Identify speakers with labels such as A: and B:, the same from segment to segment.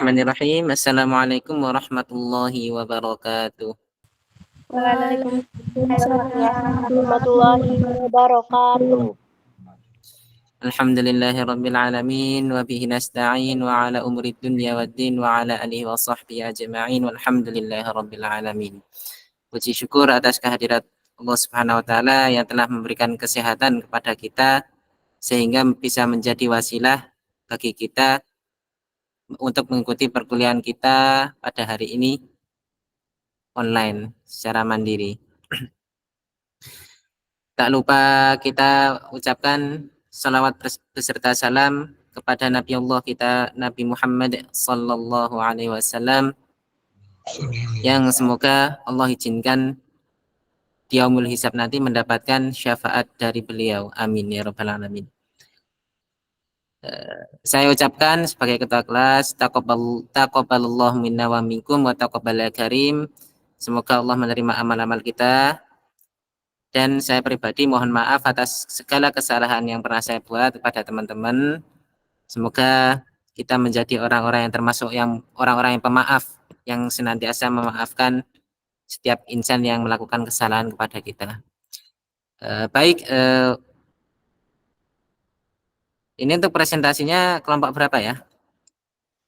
A: Bismillahirrahmanirrahim. Assalamualaikum warahmatullahi wabarakatuh.
B: Waalaikumsalam warahmatullahi wabarakatuh.
A: Alhamdulillahirabbil alamin wa bihi nasta'in wa ala umuri dunya waddin wa ala alihi wa sahbihi ajma'in walhamdulillahirabbil alamin. Puji syukur atas kehadirat Allah Subhanahu wa taala yang telah memberikan kesehatan kepada kita sehingga bisa menjadi wasilah bagi kita untuk mengikuti perkuliahan kita pada hari ini online secara mandiri. Tak lupa kita ucapkan salawat beserta salam kepada Nabi Allah kita Nabi Muhammad sallallahu alaihi wasallam yang semoga Allah izinkan di yaumul hisab nanti mendapatkan syafaat dari beliau. Amin ya rabbal alamin. Saya ucapkan sebagai ketua kelas taqabbalallahu minna wa minkum wa taqabbal karim. Semoga Allah menerima amal-amal kita. Dan saya pribadi mohon maaf atas segala kesalahan yang pernah saya buat kepada teman-teman. Semoga kita menjadi orang-orang yang termasuk orang-orang yang pemaaf, yang senantiasa memaafkan setiap insan yang melakukan kesalahan kepada kita. Baik, ini untuk presentasinya kelompok berapa ya?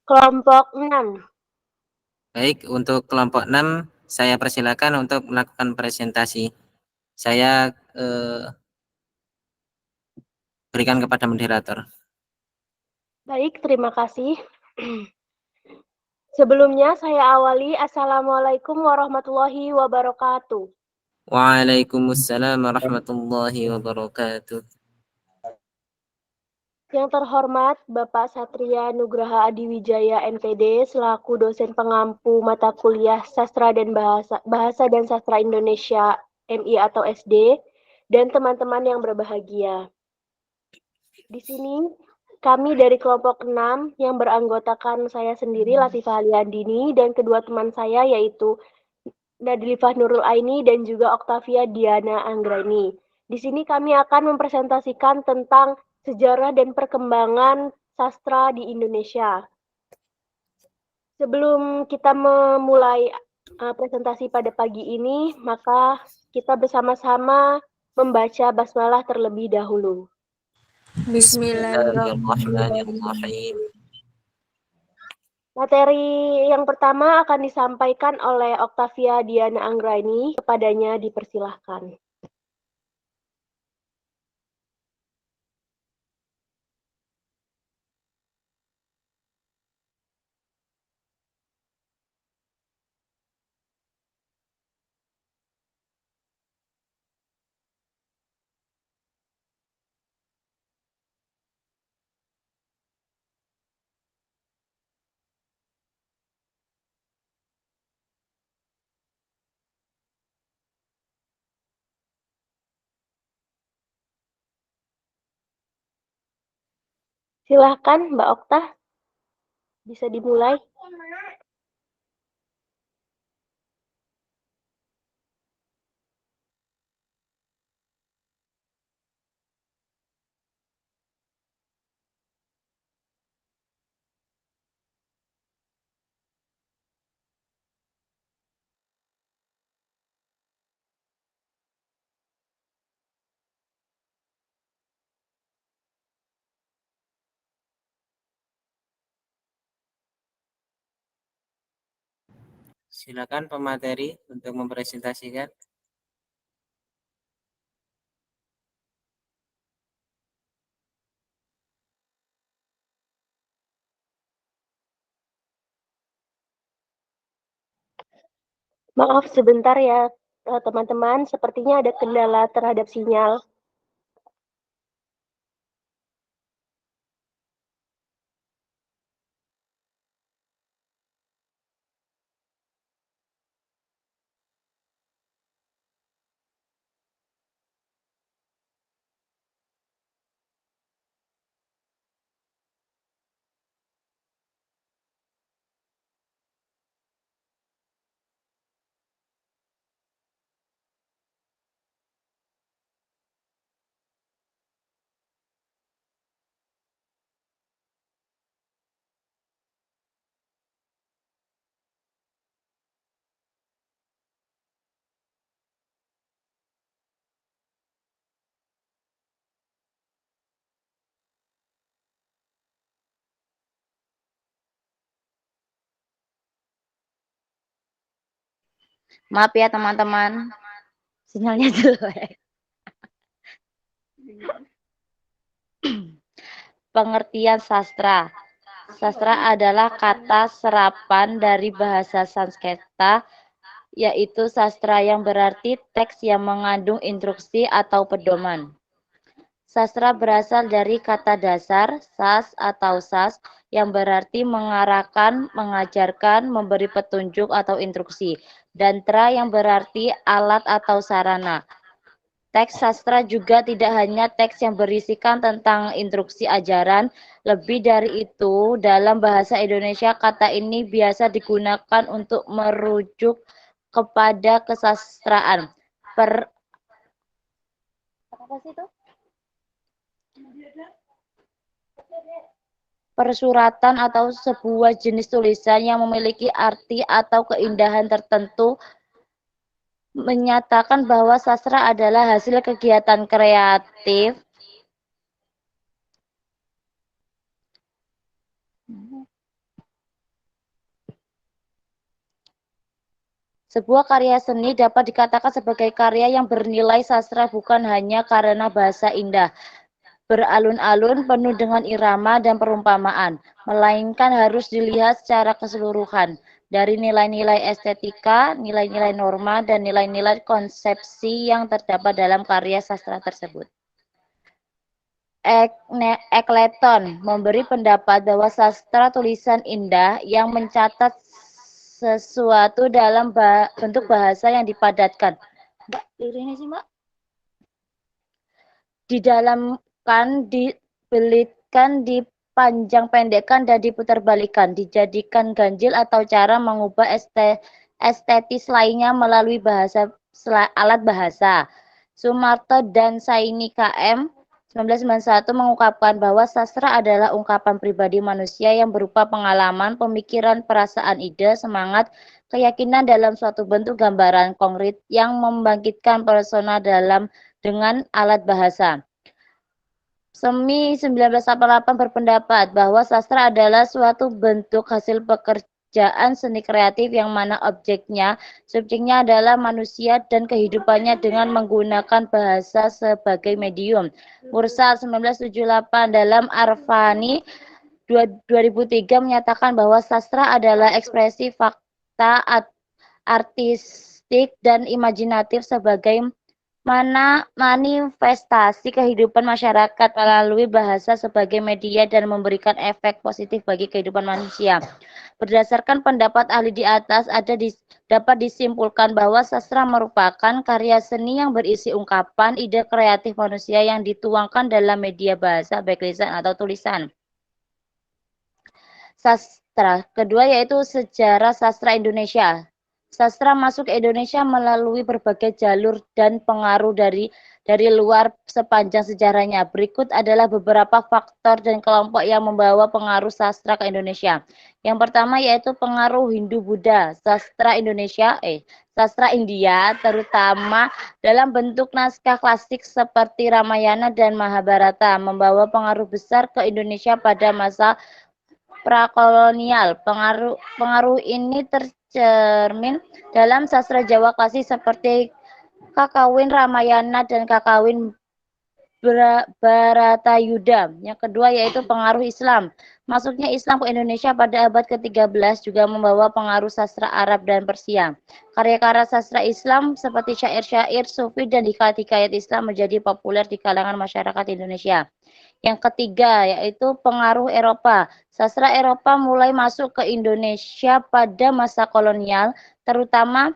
B: Kelompok 6.
A: Baik, untuk kelompok 6 saya persilakan untuk melakukan presentasi. Saya berikan kepada moderator.
B: Baik, terima kasih. Sebelumnya saya awali. Assalamualaikum warahmatullahi wabarakatuh.
A: Waalaikumsalam warahmatullahi wabarakatuh.
B: Yang terhormat Bapak Satria Nugraha Adiwijaya MPD selaku dosen pengampu mata kuliah Sastra dan Bahasa dan Sastra Indonesia MI atau SD dan teman-teman yang berbahagia. Di sini kami dari kelompok 6 yang beranggotakan saya sendiri Latifah Aliandini dan kedua teman saya yaitu Nadlifah Nurul Aini dan juga Oktavia Diana Anggrani. Di sini kami akan mempresentasikan tentang sejarah dan perkembangan sastra di Indonesia. Sebelum kita memulai presentasi pada pagi ini, maka kita bersama-sama membaca basmalah terlebih dahulu.
A: Bismillahirrahmanirrahim.
B: Materi yang pertama akan disampaikan oleh Oktavia Diana Anggraini. Kepadanya dipersilahkan. Silahkan Mbak Okta, bisa dimulai.
A: Silakan pemateri untuk mempresentasikan.
B: Maaf sebentar ya teman-teman, sepertinya ada kendala terhadap sinyal.
C: Maaf ya teman-teman, sinyalnya jelek. Pengertian sastra. Sastra adalah kata serapan dari bahasa Sanskerta, yaitu sastra yang berarti teks yang mengandung instruksi atau pedoman. Sastra berasal dari kata dasar sas atau sas yang berarti mengarahkan, mengajarkan, memberi petunjuk atau instruksi, dan tra yang berarti alat atau sarana. Teks sastra juga tidak hanya teks yang berisikan tentang instruksi ajaran, lebih dari itu, dalam bahasa Indonesia kata ini biasa digunakan untuk merujuk kepada kesastraan. Apa sih itu? Persuratan atau sebuah jenis tulisan yang memiliki arti atau keindahan tertentu, menyatakan bahwa sastra adalah hasil kegiatan kreatif sebuah karya seni dapat dikatakan sebagai karya yang bernilai sastra bukan hanya karena bahasa indah, beralun-alun, penuh dengan irama dan perumpamaan, melainkan harus dilihat secara keseluruhan dari nilai-nilai estetika, nilai-nilai norma, dan nilai-nilai konsepsi yang terdapat dalam karya sastra tersebut. Eccleton memberi pendapat bahwa sastra tulisan indah yang mencatat sesuatu dalam bentuk bahasa yang dipadatkan. Mbak, ini sih Mbak. Didalamkan, dibelitkan, dipanjang pendekkan, dan diputar balikan, dijadikan ganjil atau cara mengubah estetis lainnya melalui bahasa alat bahasa. Sumarto dan Saini KM 1991 mengungkapkan bahwa sastra adalah ungkapan pribadi manusia yang berupa pengalaman, pemikiran, perasaan, ide, semangat, keyakinan dalam suatu bentuk gambaran konkret yang membangkitkan persona dengan alat bahasa. Semi 1988 berpendapat bahwa sastra adalah suatu bentuk hasil pekerjaan seni kreatif yang mana subjeknya adalah manusia dan kehidupannya dengan menggunakan bahasa sebagai medium. Mursal 1978 dalam Arfani 2003 menyatakan bahwa sastra adalah ekspresi fakta artistik dan imajinatif sebagai manifestasi kehidupan masyarakat melalui bahasa sebagai media dan memberikan efek positif bagi kehidupan manusia. Berdasarkan pendapat ahli di atas, dapat disimpulkan bahwa sastra merupakan karya seni yang berisi ungkapan ide kreatif manusia yang dituangkan dalam media bahasa, baik lisan atau tulisan. Sastra kedua yaitu sejarah sastra Indonesia. Sastra masuk ke Indonesia melalui berbagai jalur dan pengaruh dari luar sepanjang sejarahnya. Berikut adalah beberapa faktor dan kelompok yang membawa pengaruh sastra ke Indonesia. Yang pertama yaitu pengaruh Hindu-Buddha. Sastra India, terutama dalam bentuk naskah klasik seperti Ramayana dan Mahabharata, membawa pengaruh besar ke Indonesia pada masa prakolonial. Pengaruh ini tercermin dalam sastra Jawa klasik seperti Kakawin Ramayana dan Kakawin Bharatayuda. Yang kedua yaitu pengaruh Islam. Masuknya Islam ke Indonesia pada abad ke-13 juga membawa pengaruh sastra Arab dan Persia. Karya-karya sastra Islam seperti syair-syair, sufi, dan hikayat-hikayat Islam menjadi populer di kalangan masyarakat Indonesia. Yang ketiga yaitu pengaruh Eropa. Sastra Eropa mulai masuk ke Indonesia pada masa kolonial, terutama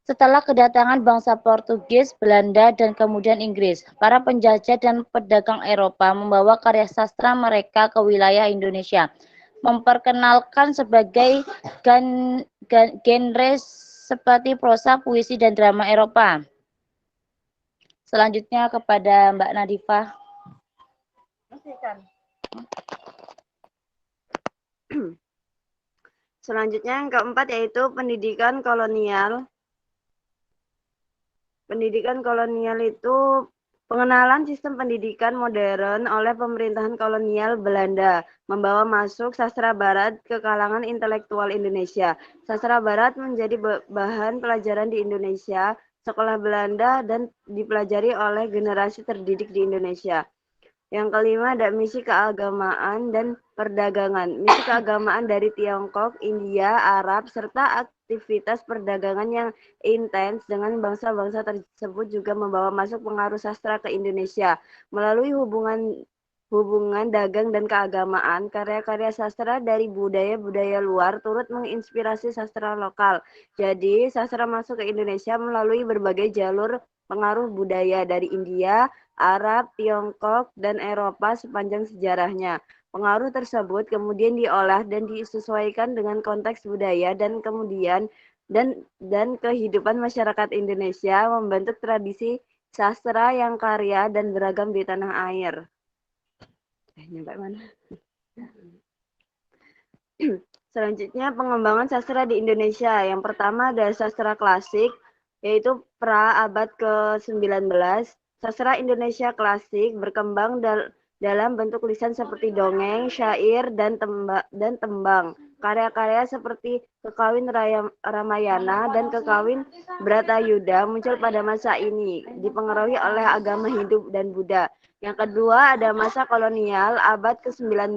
C: setelah kedatangan bangsa Portugis, Belanda, dan kemudian Inggris. Para penjajah dan pedagang Eropa membawa karya sastra mereka ke wilayah Indonesia, memperkenalkan sebagai genre seperti prosa, puisi, dan drama Eropa. Selanjutnya kepada Mbak Nadifah.
D: Selanjutnya yang keempat yaitu pendidikan kolonial. Pendidikan kolonial itu Pengenalan sistem pendidikan modern oleh pemerintahan kolonial Belanda membawa masuk sastra barat ke kalangan intelektual Indonesia. Sastra barat menjadi bahan pelajaran di Indonesia, sekolah Belanda, dan dipelajari oleh generasi terdidik di Indonesia. Yang kelima ada misi keagamaan dan perdagangan. Misi keagamaan dari Tiongkok, India, Arab, serta aktivitas perdagangan yang intens dengan bangsa-bangsa tersebut juga membawa masuk pengaruh sastra ke Indonesia. Melalui hubungan dagang dan keagamaan, karya-karya sastra dari budaya-budaya luar turut menginspirasi sastra lokal. Jadi, sastra masuk ke Indonesia melalui berbagai jalur pengaruh budaya dari India, Arab, Tiongkok, dan Eropa sepanjang sejarahnya. Pengaruh tersebut kemudian diolah dan disesuaikan dengan konteks budaya dan kemudian dan kehidupan masyarakat Indonesia membentuk tradisi sastra yang karya dan beragam di tanah air. Nyampe mana? Selanjutnya pengembangan sastra di Indonesia. Yang pertama ada sastra klasik, yaitu pra abad ke-19. Sastra Indonesia klasik berkembang dalam bentuk lisan seperti dongeng, syair, dan tembang. Karya-karya seperti Kekawin Ramayana dan Kekawin Bratayuda muncul pada masa ini, dipengaruhi oleh agama Hindu dan Buddha. Yang kedua ada masa kolonial abad ke-19,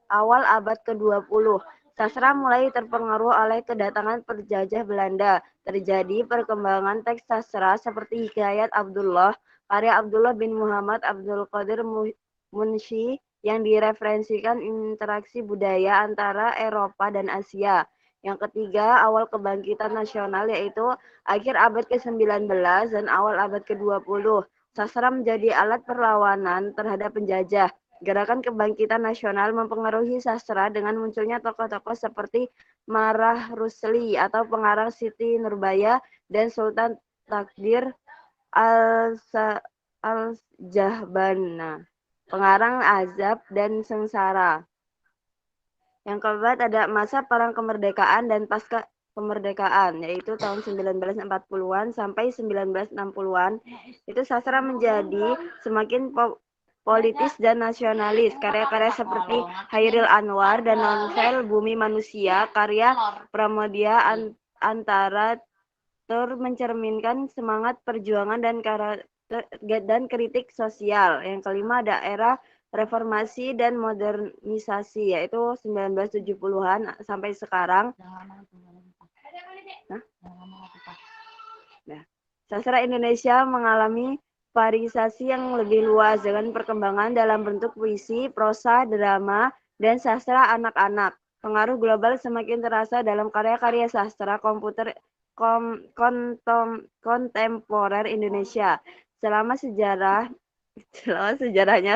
D: awal abad ke-20. Sastra mulai terpengaruh oleh kedatangan penjajah Belanda. Terjadi perkembangan teks sastra seperti Hikayat Abdullah, karya Abdullah bin Muhammad Abdul Qadir Munshi yang direferensikan interaksi budaya antara Eropa dan Asia. Yang ketiga, awal kebangkitan nasional yaitu akhir abad ke-19 dan awal abad ke-20. Sastra menjadi alat perlawanan terhadap penjajah. Gerakan kebangkitan nasional mempengaruhi sastra dengan munculnya tokoh-tokoh seperti Marah Rusli atau pengarang Siti Nurbaya dan Sultan Takdir Al-Jahbana, pengarang Azab dan Sengsara. Yang keempat ada masa perang kemerdekaan dan pasca kemerdekaan, yaitu tahun 1940-an sampai 1960-an. Itu sastra menjadi semakin politis dan nasionalis. Karya-karya seperti Hairil Anwar dan novel Bumi Manusia, karya Pramoedya Antara mencerminkan semangat perjuangan dan kritik sosial. Yang kelima ada era reformasi dan modernisasi, yaitu 1970-an sampai sekarang. Sastra Indonesia mengalami variasi yang lebih luas dengan perkembangan dalam bentuk puisi, prosa, drama, dan sastra anak-anak. Pengaruh global semakin terasa dalam karya-karya sastra kontemporer Indonesia. Selama sejarahnya,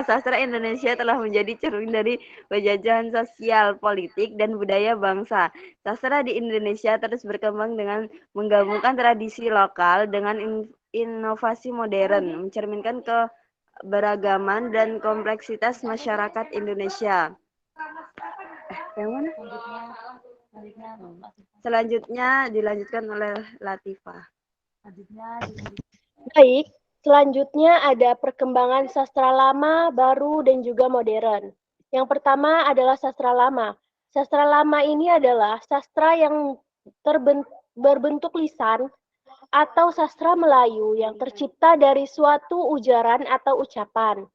D: sastra Indonesia telah menjadi cermin dari penjajahan sosial, politik, dan budaya bangsa. Sastra di Indonesia terus berkembang dengan menggabungkan tradisi lokal dengan inovasi modern, mencerminkan keberagaman dan kompleksitas masyarakat Indonesia. Yang mana? Selanjutnya dilanjutkan oleh Latifah.
B: Baik, selanjutnya ada perkembangan sastra lama, baru, dan juga modern. Yang pertama adalah sastra lama. Sastra lama ini adalah sastra yang berbentuk lisan atau sastra Melayu yang tercipta dari suatu ujaran atau ucapan.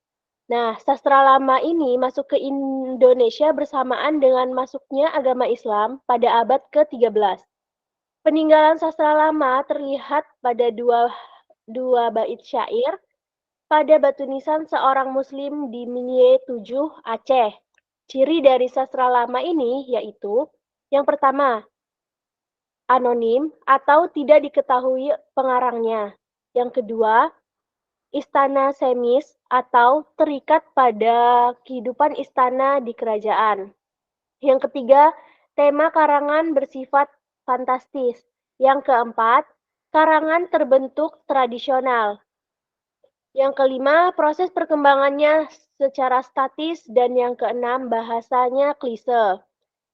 B: Nah, sastra lama ini masuk ke Indonesia bersamaan dengan masuknya agama Islam pada abad ke-13. Peninggalan sastra lama terlihat pada dua bait syair pada batu nisan seorang muslim di Minye 7, Aceh. Ciri dari sastra lama ini yaitu yang pertama, anonim atau tidak diketahui pengarangnya. Yang kedua, istana semis atau terikat pada kehidupan istana di kerajaan. Yang ketiga, tema karangan bersifat fantastis. Yang keempat, karangan terbentuk tradisional. Yang kelima, proses perkembangannya secara statis. Dan yang keenam, bahasanya klise.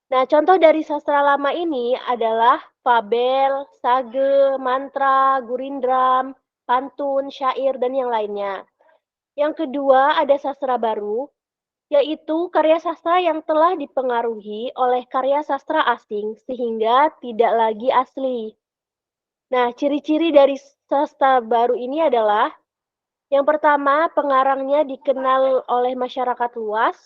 B: Nah, contoh dari sastra lama ini adalah fabel, sage, mantra, gurindram, pantun, syair, dan yang lainnya. Yang kedua ada sastra baru, yaitu karya sastra yang telah dipengaruhi oleh karya sastra asing sehingga tidak lagi asli. Nah, ciri-ciri dari sastra baru ini adalah yang pertama, pengarangnya dikenal oleh masyarakat luas.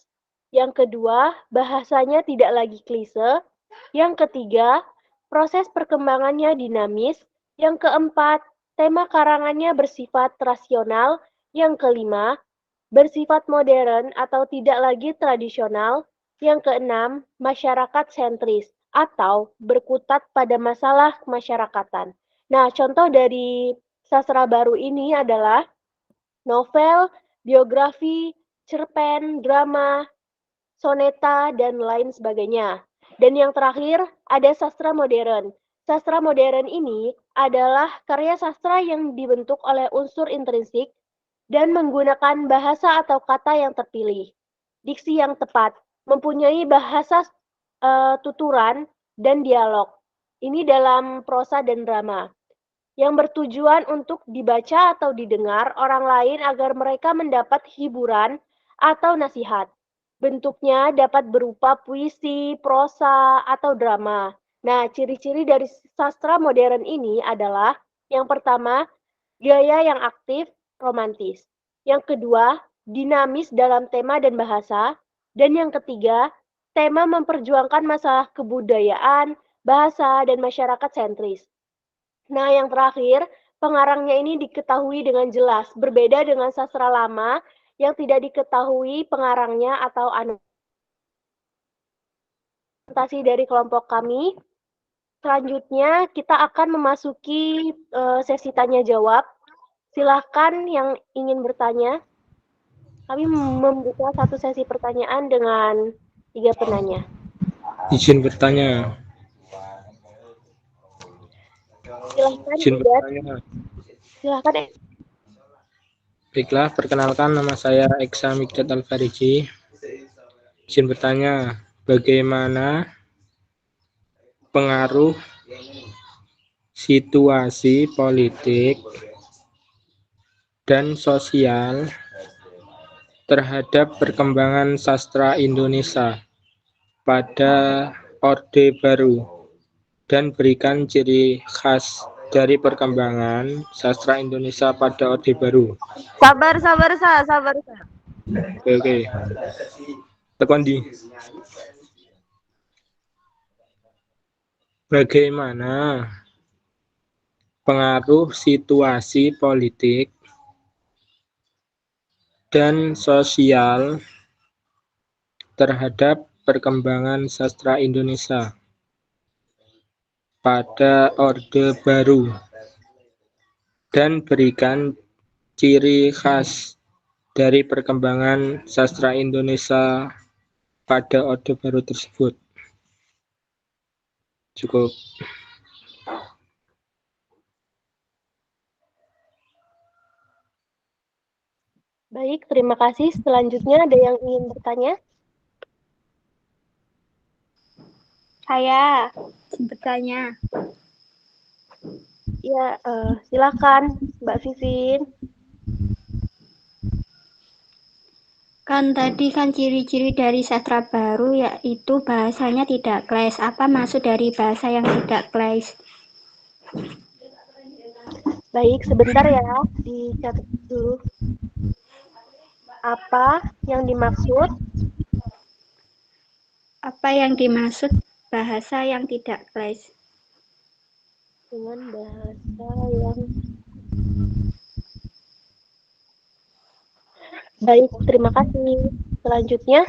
B: Yang kedua, bahasanya tidak lagi klise. Yang ketiga, proses perkembangannya dinamis. Yang keempat, tema karangannya bersifat rasional. Yang kelima, bersifat modern atau tidak lagi tradisional. Yang keenam, masyarakat sentris atau berkutat pada masalah kemasyarakatan. Nah, contoh dari sastra baru ini adalah novel, biografi, cerpen, drama, soneta, dan lain sebagainya. Dan yang terakhir, ada sastra modern. Sastra modern ini adalah karya sastra yang dibentuk oleh unsur intrinsik dan menggunakan bahasa atau kata yang terpilih, diksi yang tepat, mempunyai bahasa tuturan dan dialog. Ini dalam prosa dan drama yang bertujuan untuk dibaca atau didengar orang lain agar mereka mendapat hiburan atau nasihat. Bentuknya dapat berupa puisi, prosa, atau drama. Nah, ciri-ciri dari sastra modern ini adalah yang pertama, gaya yang aktif, romantis. Yang kedua, dinamis dalam tema dan bahasa. Dan yang ketiga, tema memperjuangkan masalah kebudayaan, bahasa, dan masyarakat sentris. Nah, yang terakhir, pengarangnya ini diketahui dengan jelas, berbeda dengan sastra lama yang tidak diketahui pengarangnya atau anotasi dari kelompok kami. Selanjutnya, kita akan memasuki sesi tanya jawab. Silahkan yang ingin bertanya. Kami membuka satu sesi pertanyaan dengan 3 penanya.
E: Izin bertanya.
B: Silahkan,
E: Izin
B: Budat.
E: bertanya.
B: Silahkan.
E: Baiklah, perkenalkan nama saya Eksa Mikdad Al-Fariji. Izin bertanya, bagaimana pengaruh situasi politik dan sosial terhadap perkembangan sastra Indonesia pada Orde Baru, dan berikan ciri khas dari perkembangan sastra Indonesia pada Orde Baru.
D: Sabar, Sa.
E: Oke. Tekan di. Bagaimana pengaruh situasi politik dan sosial terhadap perkembangan sastra Indonesia pada Orde Baru, dan berikan ciri khas dari perkembangan sastra Indonesia pada Orde Baru tersebut. Cukup.
B: Baik, terima kasih. Selanjutnya ada yang ingin bertanya?
F: Saya bertanya.
B: Ya, silakan Mbak Vivin.
F: Kan tadi kan ciri-ciri dari sastra baru yaitu bahasanya tidak kles. Apa maksud dari bahasa yang tidak kles?
B: Baik, sebentar ya, dicatat dulu. Apa yang dimaksud?
F: Apa yang dimaksud bahasa yang tidak kles?
B: Dengan bahasa yang... Baik, terima kasih. Selanjutnya,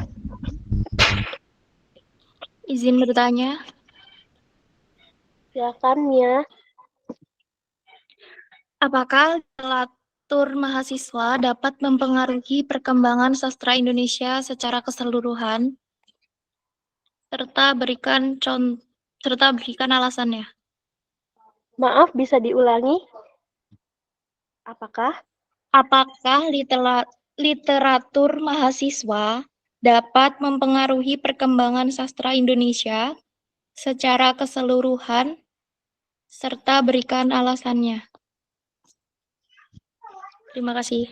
G: Izin bertanya,
B: silakan Mia.
G: apakah literatur mahasiswa dapat mempengaruhi perkembangan sastra Indonesia secara keseluruhan, serta berikan alasannya?
B: Maaf, bisa diulangi? Apakah?
G: Apakah literatur mahasiswa dapat mempengaruhi perkembangan sastra Indonesia secara keseluruhan, serta berikan alasannya? Terima kasih.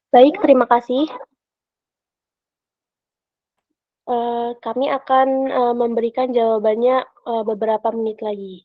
B: Baik, terima kasih. Kami akan memberikan jawabannya beberapa menit lagi.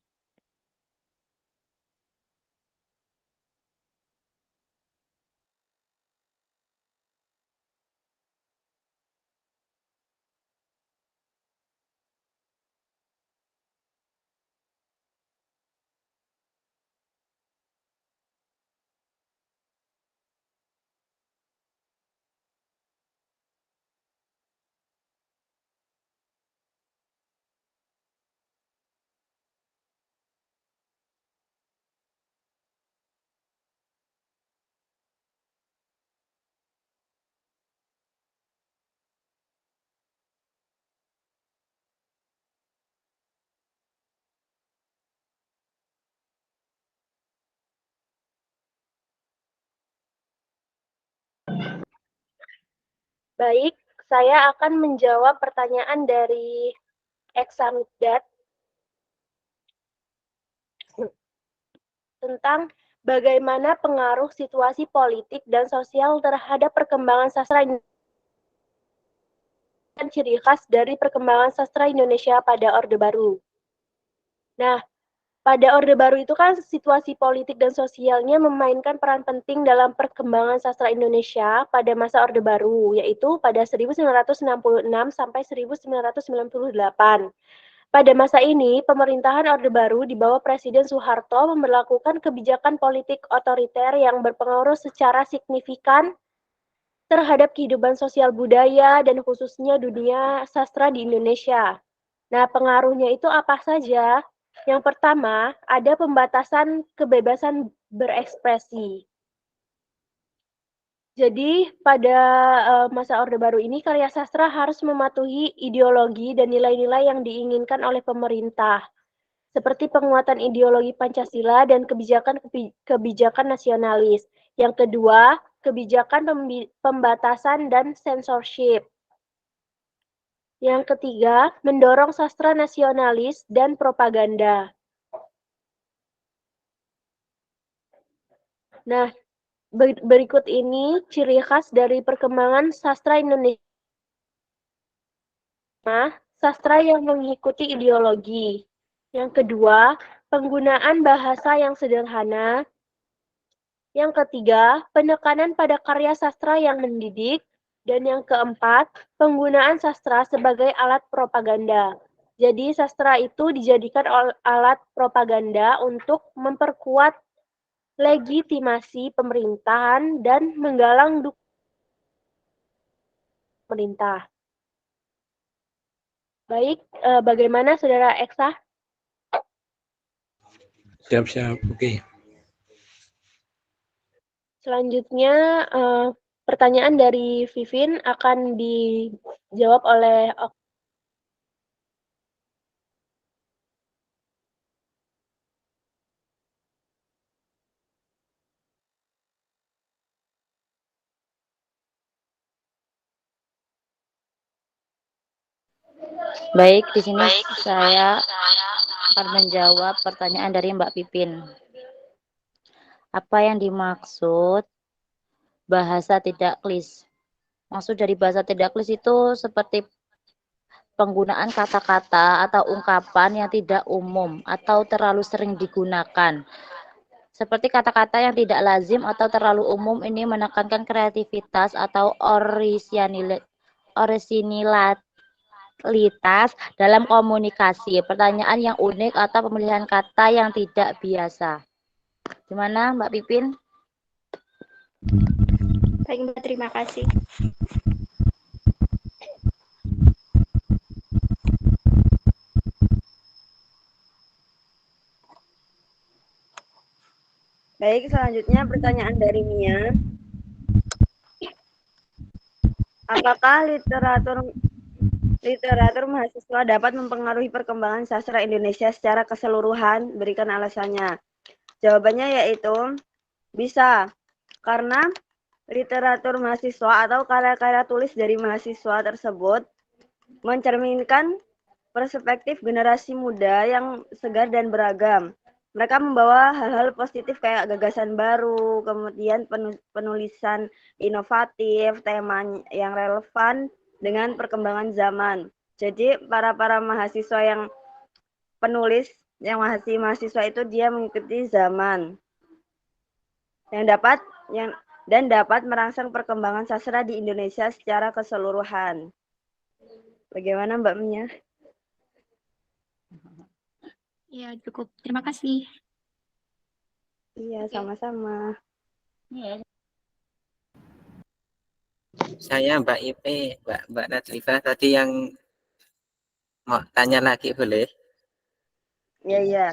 B: Baik, saya akan menjawab pertanyaan dari Examdat tentang bagaimana pengaruh situasi politik dan sosial terhadap perkembangan sastra dan ciri khas dari perkembangan sastra Indonesia pada Orde Baru. Nah, pada Orde Baru itu kan situasi politik dan sosialnya memainkan peran penting dalam perkembangan sastra Indonesia pada masa Orde Baru, yaitu pada 1966 sampai 1998. Pada masa ini, pemerintahan Orde Baru di bawah Presiden Soeharto memberlakukan kebijakan politik otoriter yang berpengaruh secara signifikan terhadap kehidupan sosial budaya dan khususnya dunia sastra di Indonesia. Nah, pengaruhnya itu apa saja? Yang pertama, ada pembatasan kebebasan berekspresi. Jadi, pada masa Orde Baru ini, karya sastra harus mematuhi ideologi dan nilai-nilai yang diinginkan oleh pemerintah, seperti penguatan ideologi Pancasila dan kebijakan nasionalis. Yang kedua, kebijakan pembatasan dan censorship. Yang ketiga, mendorong sastra nasionalis dan propaganda. Nah, berikut ini ciri khas dari perkembangan sastra Indonesia. Sastra yang mengikuti ideologi. Yang kedua, penggunaan bahasa yang sederhana. Yang ketiga, penekanan pada karya sastra yang mendidik. Dan yang keempat, penggunaan sastra sebagai alat propaganda. Jadi sastra itu dijadikan alat propaganda untuk memperkuat legitimasi pemerintahan dan menggalang dukungan pemerintah. Baik, bagaimana Saudara Eksa?
E: Siap-siap, oke.
B: Selanjutnya, pertanyaan dari Vivin akan dijawab oleh
C: Baik, di sini saya akan menjawab pertanyaan dari Mbak Pipin. Apa yang dimaksud bahasa tidak klis? Maksud dari bahasa tidak klis itu seperti penggunaan kata-kata atau ungkapan yang tidak umum atau terlalu sering digunakan. Seperti kata-kata yang tidak lazim atau terlalu umum ini menekankan kreativitas atau orisinilitas dalam komunikasi, pertanyaan yang unik atau pemilihan kata yang tidak biasa. Gimana Mbak Pipin?
F: Baik, Mbak, terima kasih.
D: Baik, selanjutnya pertanyaan dari Mia. Apakah literatur mahasiswa dapat mempengaruhi perkembangan sastra Indonesia secara keseluruhan? Berikan alasannya. Jawabannya yaitu bisa, karena literatur mahasiswa atau karya-karya tulis dari mahasiswa tersebut mencerminkan perspektif generasi muda yang segar dan beragam. Mereka membawa hal-hal positif kayak gagasan baru, kemudian penulisan inovatif, tema yang relevan dengan perkembangan zaman. Jadi para mahasiswa yang penulis, yang mahasiswa itu dia mengikuti zaman yang dapat merangsang perkembangan sastra di Indonesia secara keseluruhan. Bagaimana Mbak Mia?
G: Ya, cukup. Terima kasih.
D: Iya, sama-sama.
A: Saya Mbak Ipe, Mbak Nadlifah tadi yang mau tanya lagi boleh?
D: Iya, iya.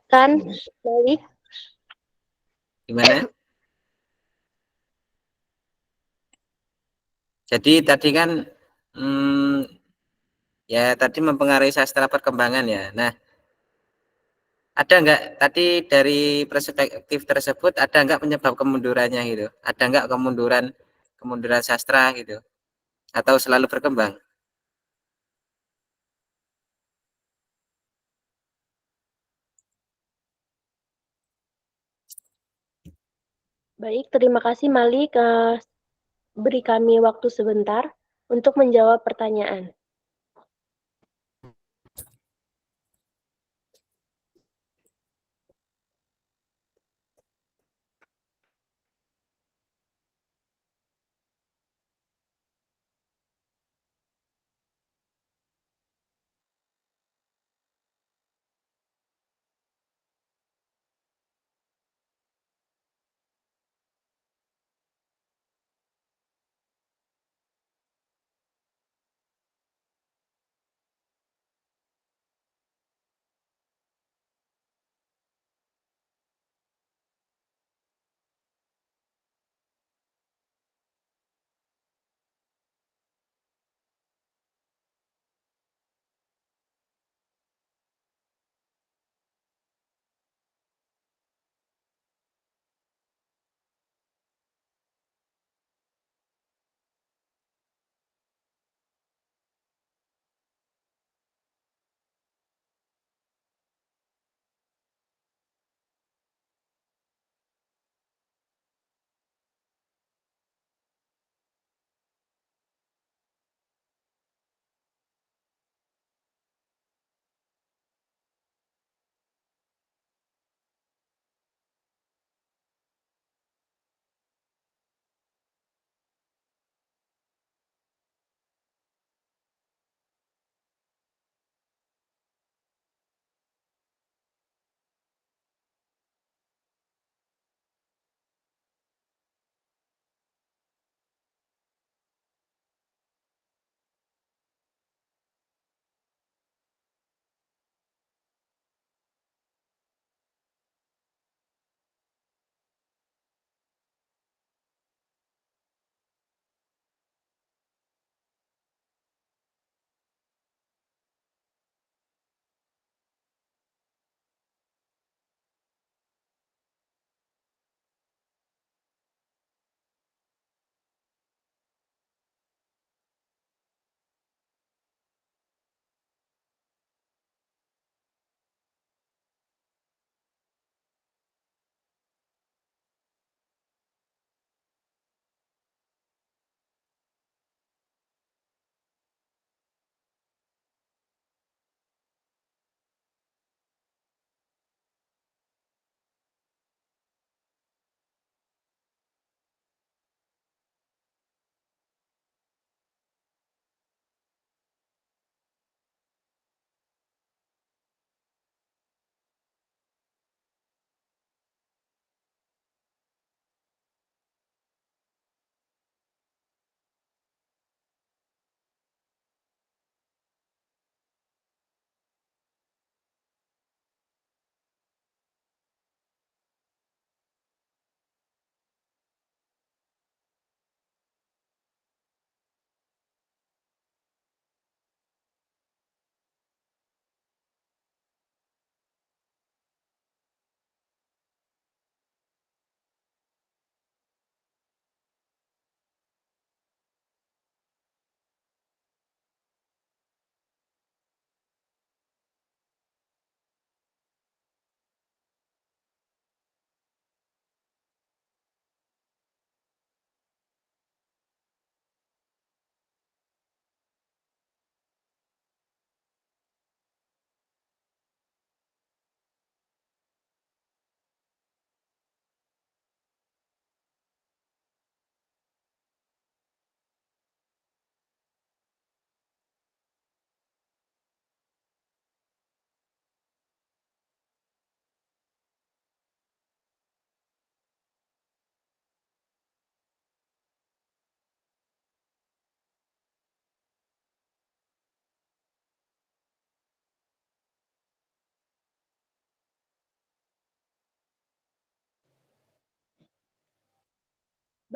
B: Kan, baik.
A: Gimana? Jadi tadi kan ya tadi mempengaruhi sastra perkembangan ya. Nah, ada nggak tadi dari perspektif tersebut ada nggak penyebab kemundurannya gitu? Ada nggak kemunduran sastra gitu? Atau selalu berkembang?
B: Baik, terima kasih Malik. Beri kami waktu sebentar untuk menjawab pertanyaan.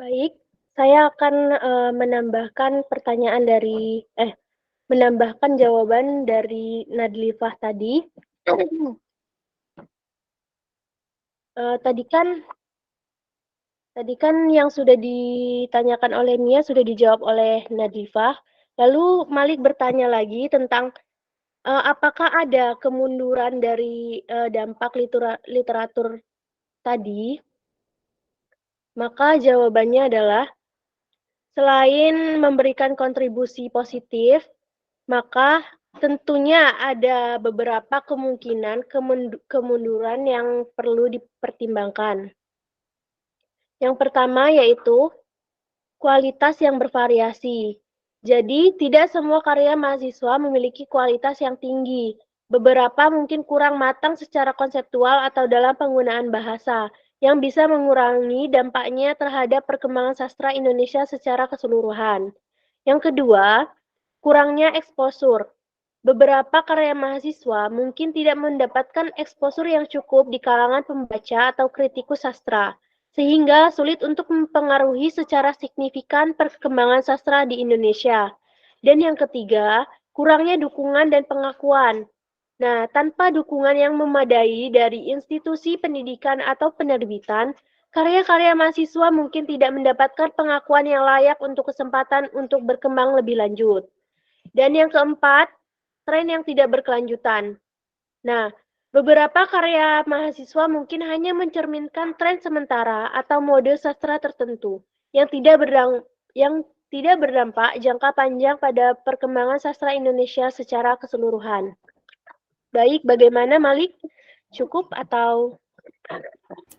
B: Baik, saya akan menambahkan menambahkan jawaban dari Nadlifah tadi. Tadi kan yang sudah ditanyakan oleh Nia sudah dijawab oleh Nadlifah. Lalu Malik bertanya lagi tentang apakah ada kemunduran dari dampak literatur tadi? Maka jawabannya adalah selain memberikan kontribusi positif, maka tentunya ada beberapa kemungkinan kemunduran yang perlu dipertimbangkan. Yang pertama yaitu kualitas yang bervariasi. Jadi, tidak semua karya mahasiswa memiliki kualitas yang tinggi. Beberapa mungkin kurang matang secara konseptual atau dalam penggunaan bahasa, yang bisa mengurangi dampaknya terhadap perkembangan sastra Indonesia secara keseluruhan. Yang kedua, kurangnya eksposur. Beberapa karya mahasiswa mungkin tidak mendapatkan eksposur yang cukup di kalangan pembaca atau kritikus sastra, sehingga sulit untuk mempengaruhi secara signifikan perkembangan sastra di Indonesia. Dan yang ketiga, kurangnya dukungan dan pengakuan. Nah, tanpa dukungan yang memadai dari institusi pendidikan atau penerbitan, karya-karya mahasiswa mungkin tidak mendapatkan pengakuan yang layak untuk kesempatan untuk berkembang lebih lanjut. Dan yang keempat, tren yang tidak berkelanjutan. Nah, beberapa karya mahasiswa mungkin hanya mencerminkan tren sementara atau mode sastra tertentu yang tidak berdampak jangka panjang pada perkembangan sastra Indonesia secara keseluruhan. Baik, bagaimana Malik? Cukup atau?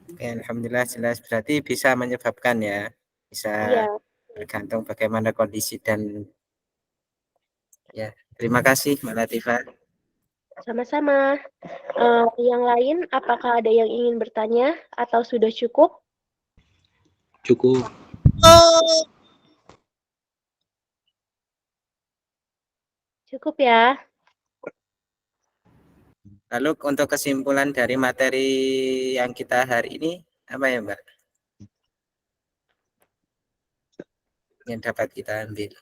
A: Oke, alhamdulillah jelas. Berarti bisa menyebabkan ya, bisa
B: Iya.
A: bergantung bagaimana kondisi dan ya. Terima kasih Mbak Latifah.
B: Sama-sama. Yang lain, apakah ada yang ingin bertanya atau sudah cukup?
E: Cukup.
B: Cukup ya.
A: Lalu untuk kesimpulan dari materi yang kita hari ini, apa ya Mbak? Yang dapat kita ambil.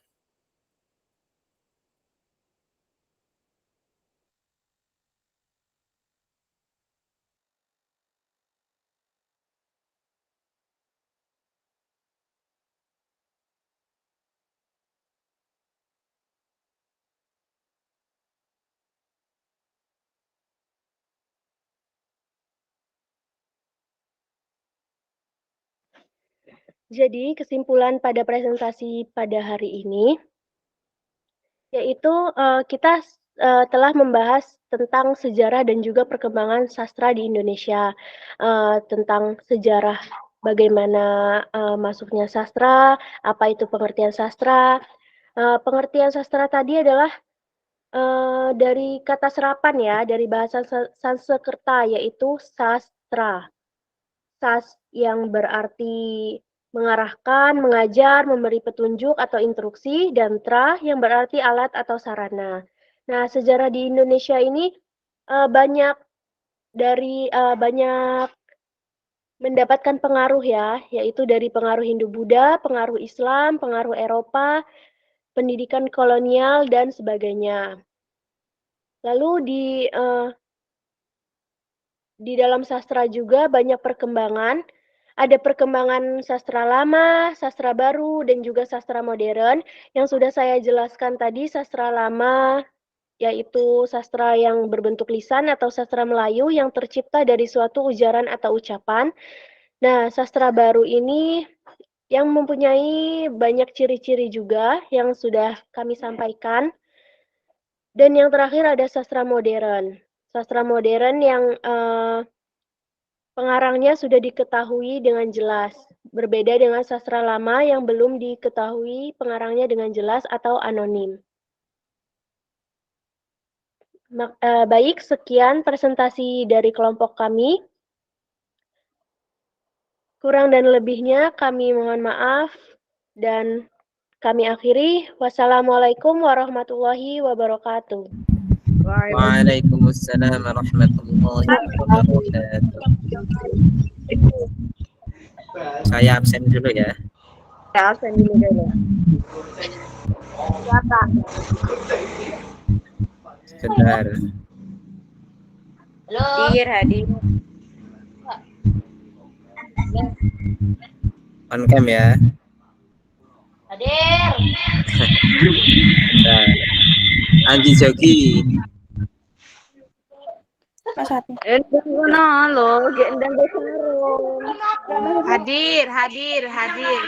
B: Jadi kesimpulan pada presentasi pada hari ini, yaitu kita telah membahas tentang sejarah dan juga perkembangan sastra di Indonesia, tentang sejarah bagaimana masuknya sastra, apa itu pengertian sastra. Pengertian sastra tadi adalah dari kata serapan ya, dari bahasa Sanskerta, yaitu sastra. Sas yang berarti mengarahkan, mengajar, memberi petunjuk atau instruksi, dan tra yang berarti alat atau sarana. Nah, sejarah di Indonesia ini banyak mendapatkan pengaruh ya, yaitu dari pengaruh Hindu-Buddha, pengaruh Islam, pengaruh Eropa, pendidikan kolonial, dan sebagainya. Lalu di dalam sastra juga banyak perkembangan. Ada perkembangan sastra lama, sastra baru, dan juga sastra modern. Yang sudah saya jelaskan tadi, sastra lama yaitu sastra yang berbentuk lisan atau sastra Melayu yang tercipta dari suatu ujaran atau ucapan. Nah, sastra baru ini yang mempunyai banyak ciri-ciri juga yang sudah kami sampaikan. Dan yang terakhir ada sastra modern. Sastra modern yang pengarangnya sudah diketahui dengan jelas, berbeda dengan sastra lama yang belum diketahui pengarangnya dengan jelas atau anonim. Baik, sekian presentasi dari kelompok kami. Kurang dan lebihnya kami mohon maaf dan kami akhiri. Wassalamualaikum warahmatullahi wabarakatuh.
A: Waalaikumsalam warahmatullahi wabarakatuh. Saya absen dulu ya.
D: Ya, absen dulu dulu. Siapa?
A: Sebentar.
D: Hadir, hadir.
A: On cam ya.
C: Hadir.
A: Nah, Anggi Jogi.
D: Lo, gendang besarung.
H: Hadir, hadir, hadir.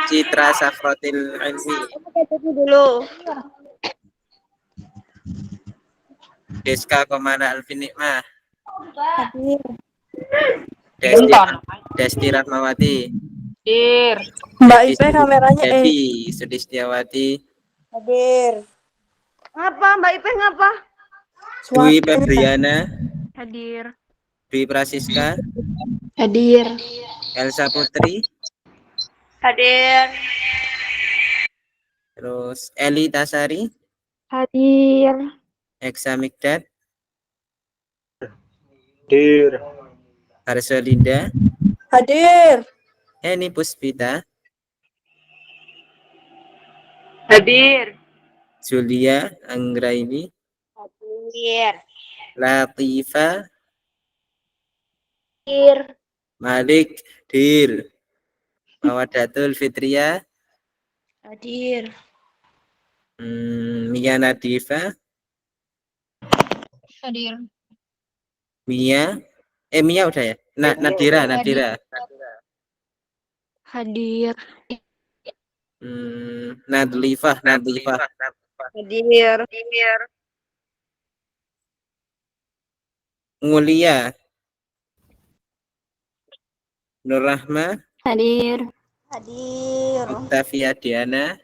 A: Citra Safrotil Ilmi.
D: Itu dulu.
A: Deska Komana Alvin Nikmah.
H: Hadir.
A: Desti Rahmawati.
H: Hadir.
I: Mbak Ipe kameranya
A: Devi Sudistiawati.
I: hadir.
D: Ngapa, Mbak Ipe ngapa?
A: Dwi Febriana.
H: Hadir.
A: Dwi Prasiska.
H: Hadir.
A: Elsa Putri.
D: Hadir.
A: Terus Eli Tasari.
H: Hadir.
A: Eksa Mikdad.
E: Hadir.
A: Arsolinda.
I: Hadir.
A: Eni Puspita.
D: Hadir.
A: Julia Anggraini.
D: Hadir.
A: Latifa.
B: Hadir.
A: Malik Dir. Mawadatul Fitria.
C: Hadir.
A: Mia Nadifa.
G: Hadir.
A: Mia udah ya? Nadira.
H: Hadir.
A: Nadlifah.
D: Hadir.
A: Mulia. Nur Rahma.
H: Hadir.
C: Hadir.
A: Octavia Diana.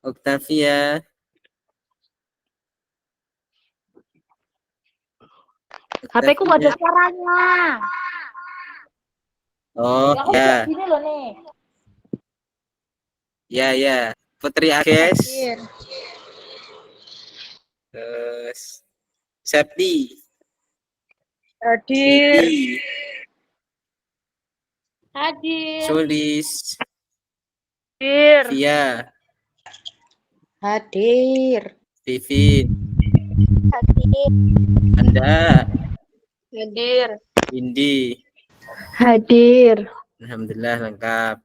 A: Octavia.
C: HP ku nggak ada suaranya.
A: Oh
C: Aku
A: ya.
C: gini loh nih.
A: Ya. Putri Ages.
C: Hadir.
A: Terus Septi.
D: Hadir.
A: Siti.
C: Hadir.
A: Sulis.
D: Hadir.
A: Via.
C: Hadir.
A: Vivin.
B: Hadir.
A: Anda.
D: Hadir.
A: Indi.
H: Hadir.
A: Alhamdulillah lengkap.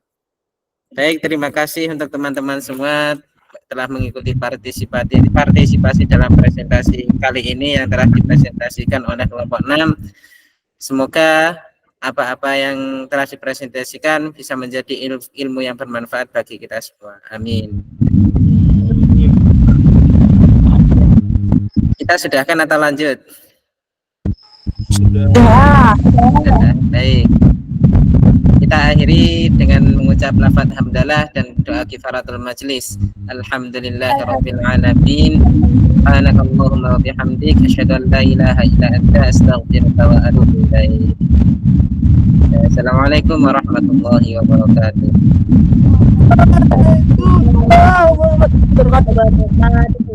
A: Baik, terima kasih untuk teman-teman semua telah mengikuti partisipasi dalam presentasi kali ini yang telah dipresentasikan oleh kelompok 6. Semoga apa-apa yang telah dipresentasikan bisa menjadi ilmu yang bermanfaat bagi kita semua. Amin. Kita sudahkan atau lanjut?
I: Sudah.
A: Baik. Kita akhiri dengan mengucap lafaz hamdalah dan doa kifaratul majlis. Alhamdulillahirabbil alamin. Subhanakallahumma wa bihamdik asyhadu an la ilaha illa anta astaghfiruka wa atubu ilaik. Assalamualaikum warahmatullahi wabarakatuh.
I: Waalaikumsalam warahmatullahi wabarakatuh.